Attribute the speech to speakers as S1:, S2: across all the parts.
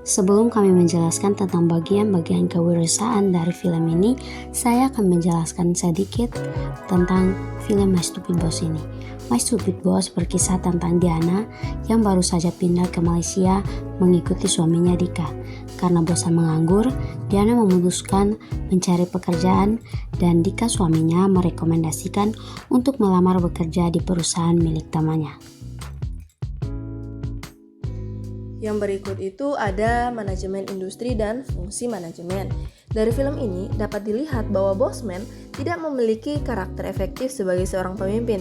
S1: Sebelum kami menjelaskan tentang bagian-bagian kewirausahaan dari film ini, saya akan menjelaskan sedikit tentang film My Stupid Boss ini. My Stupid Boss berkisah tentang Diana yang baru saja pindah ke Malaysia mengikuti suaminya Dika. Karena bosan menganggur, Diana memutuskan mencari pekerjaan dan Dika suaminya merekomendasikan untuk melamar bekerja di perusahaan milik temannya.
S2: Yang berikut itu ada manajemen industri dan fungsi manajemen. Dari film ini dapat dilihat bahwa Bossman tidak memiliki karakter efektif sebagai seorang pemimpin.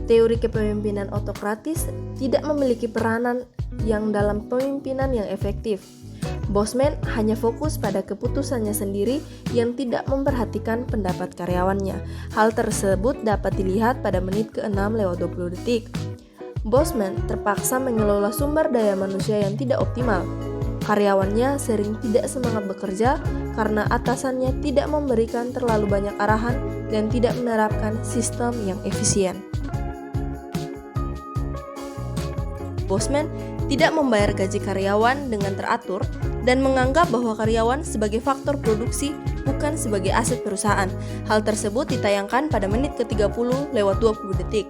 S2: Teori kepemimpinan otokratis tidak memiliki peranan yang dalam pemimpinan yang efektif. Bossman hanya fokus pada keputusannya sendiri yang tidak memperhatikan pendapat karyawannya. Hal tersebut dapat dilihat pada menit ke-6:20 detik. Bossman terpaksa mengelola sumber daya manusia yang tidak optimal. Karyawannya sering tidak semangat bekerja karena atasannya tidak memberikan terlalu banyak arahan dan tidak menerapkan sistem yang efisien. Bossman tidak membayar gaji karyawan dengan teratur dan menganggap bahwa karyawan sebagai faktor produksi bukan sebagai aset perusahaan. Hal tersebut ditayangkan pada menit ke-30:20 detik.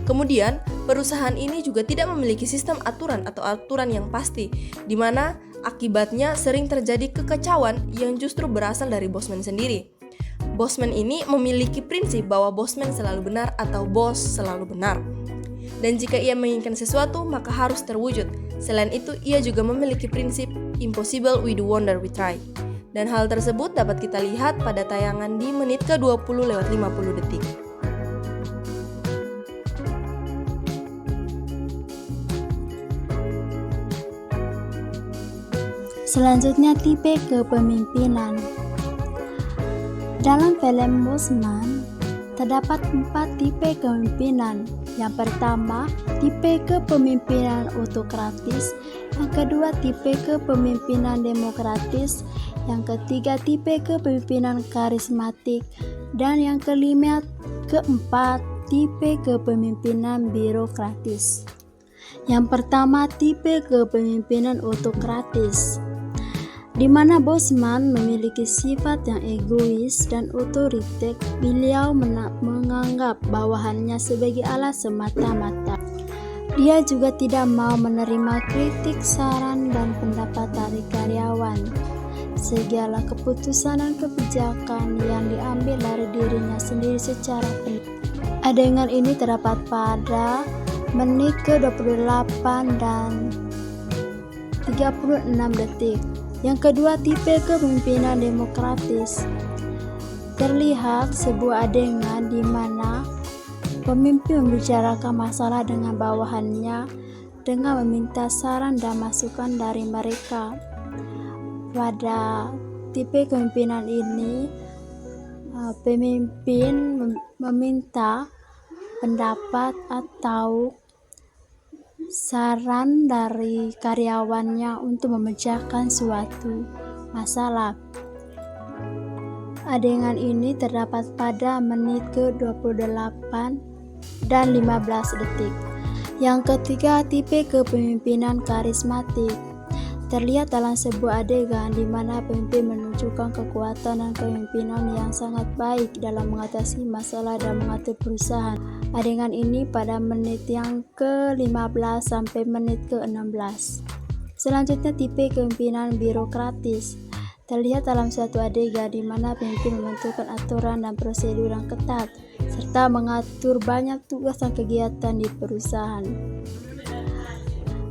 S2: Kemudian, perusahaan ini juga tidak memiliki sistem aturan atau aturan yang pasti, di mana akibatnya sering terjadi kekacauan yang justru berasal dari Bossman sendiri. Bossman ini memiliki prinsip bahwa Bossman selalu benar atau bos selalu benar. Dan jika ia menginginkan sesuatu, maka harus terwujud. Selain itu, ia juga memiliki prinsip impossible we do, wonder we try. Dan hal tersebut dapat kita lihat pada tayangan di menit ke-20:50 detik.
S3: Selanjutnya, tipe kepemimpinan. Dalam film Bossman, terdapat 4 tipe kepemimpinan. Yang pertama, tipe kepemimpinan autokratis. Yang kedua, tipe kepemimpinan demokratis. Yang ketiga, tipe kepemimpinan karismatik. Dan yang keempat, tipe kepemimpinan birokratis. Yang pertama, tipe kepemimpinan autokratis, di mana Bossman memiliki sifat yang egois dan otoriter. Beliau menganggap bawahannya sebagai alat semata-mata. Dia juga tidak mau menerima kritik, saran, dan pendapat dari karyawan. Segala keputusan dan kebijakan yang diambil dari dirinya sendiri secara penuh. Adegan ini terdapat pada menit ke-28 dan 36 detik. Yang kedua, tipe kepemimpinan demokratis. Terlihat sebuah adegan di mana pemimpin membicarakan masalah dengan bawahannya dengan meminta saran dan masukan dari mereka. Pada tipe kepemimpinan ini, pemimpin meminta pendapat atau saran dari karyawannya untuk memecahkan suatu masalah. Adegan ini terdapat pada menit ke-28 dan 15 detik. Yang ketiga, tipe kepemimpinan karismatik. Terlihat dalam sebuah adegan di mana pemimpin menunjukkan kekuatan dan kepemimpinan yang sangat baik dalam mengatasi masalah dan mengatur perusahaan. Adegan ini pada menit yang ke-15 sampai menit ke-16. Selanjutnya, tipe kepemimpinan birokratis. Terlihat dalam suatu adegan di mana pemimpin menentukan aturan dan prosedur yang ketat serta mengatur banyak tugas dan kegiatan di perusahaan.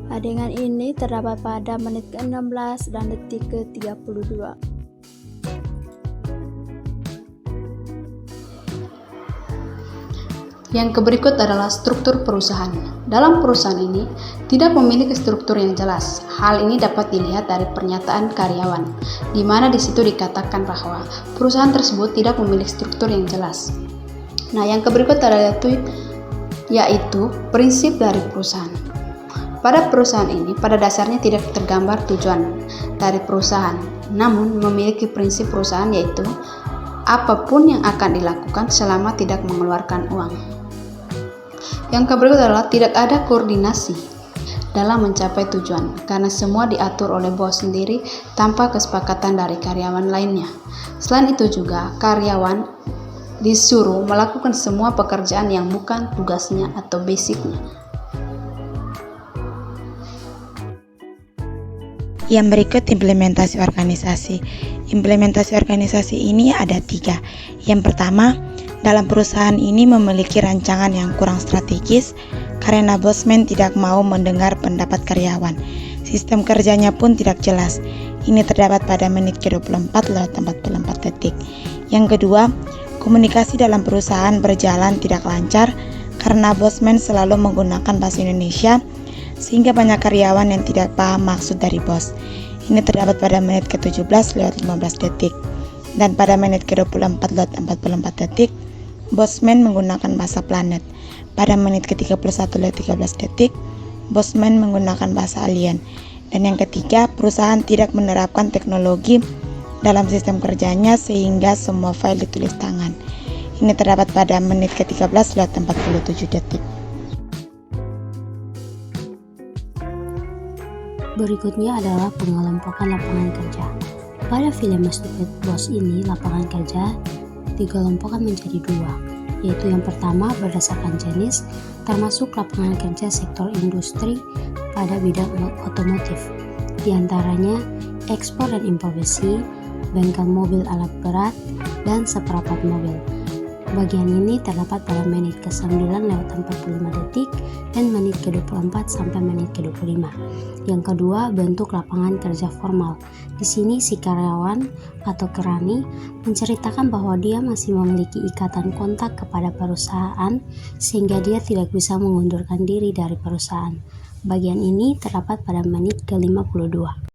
S3: Adegan ini terdapat pada menit ke-16 dan detik ke-32.
S4: Yang berikut adalah struktur perusahaan. Dalam perusahaan ini tidak memiliki struktur yang jelas. Hal ini dapat dilihat dari pernyataan karyawan, di mana di situ dikatakan bahwa perusahaan tersebut tidak memiliki struktur yang jelas. Nah, yang berikut adalah yaitu prinsip dari perusahaan. Pada perusahaan ini, pada dasarnya tidak tergambar tujuan dari perusahaan, namun memiliki prinsip perusahaan yaitu apapun yang akan dilakukan selama tidak mengeluarkan uang. Yang berikut adalah tidak ada koordinasi dalam mencapai tujuan, karena semua diatur oleh bos sendiri tanpa kesepakatan dari karyawan lainnya. Selain itu juga, karyawan disuruh melakukan semua pekerjaan yang bukan tugasnya atau basicnya.
S5: Yang berikut implementasi organisasi. Implementasi organisasi ini ada 3. Yang pertama, dalam perusahaan ini memiliki rancangan yang kurang strategis karena bosman tidak mau mendengar pendapat karyawan. Sistem kerjanya pun tidak jelas. Ini terdapat pada menit ke-24 lewat 44 detik. Yang kedua, komunikasi dalam perusahaan berjalan tidak lancar karena bosman selalu menggunakan bahasa Indonesia sehingga banyak karyawan yang tidak paham maksud dari bos. Ini terdapat pada menit ke-17 lewat 15 detik. Dan pada menit ke-24 lewat 44 detik, bosman menggunakan bahasa planet. Pada menit ke-31 lewat 13 detik, bosman menggunakan bahasa alien. Dan yang ketiga, perusahaan tidak menerapkan teknologi dalam sistem kerjanya sehingga semua file ditulis tangan. Ini terdapat pada menit ke-13 lewat 47 detik.
S1: Berikutnya adalah pengelompokan lapangan kerja. Pada film Stupid Boss ini, lapangan kerja dikelompokkan menjadi 2, yaitu yang pertama berdasarkan jenis, termasuk lapangan kerja sektor industri pada bidang otomotif, diantaranya ekspor dan impor besi, bengkel mobil alat berat, dan seperangkat mobil. Bagian ini terdapat pada menit ke-9 lewat 45 detik dan menit ke-24 sampai menit ke-25. Yang kedua, bentuk lapangan kerja formal. Di sini si karyawan atau kerani menceritakan bahwa dia masih memiliki ikatan kontak kepada perusahaan sehingga dia tidak bisa mengundurkan diri dari perusahaan. Bagian ini terdapat pada menit ke-52.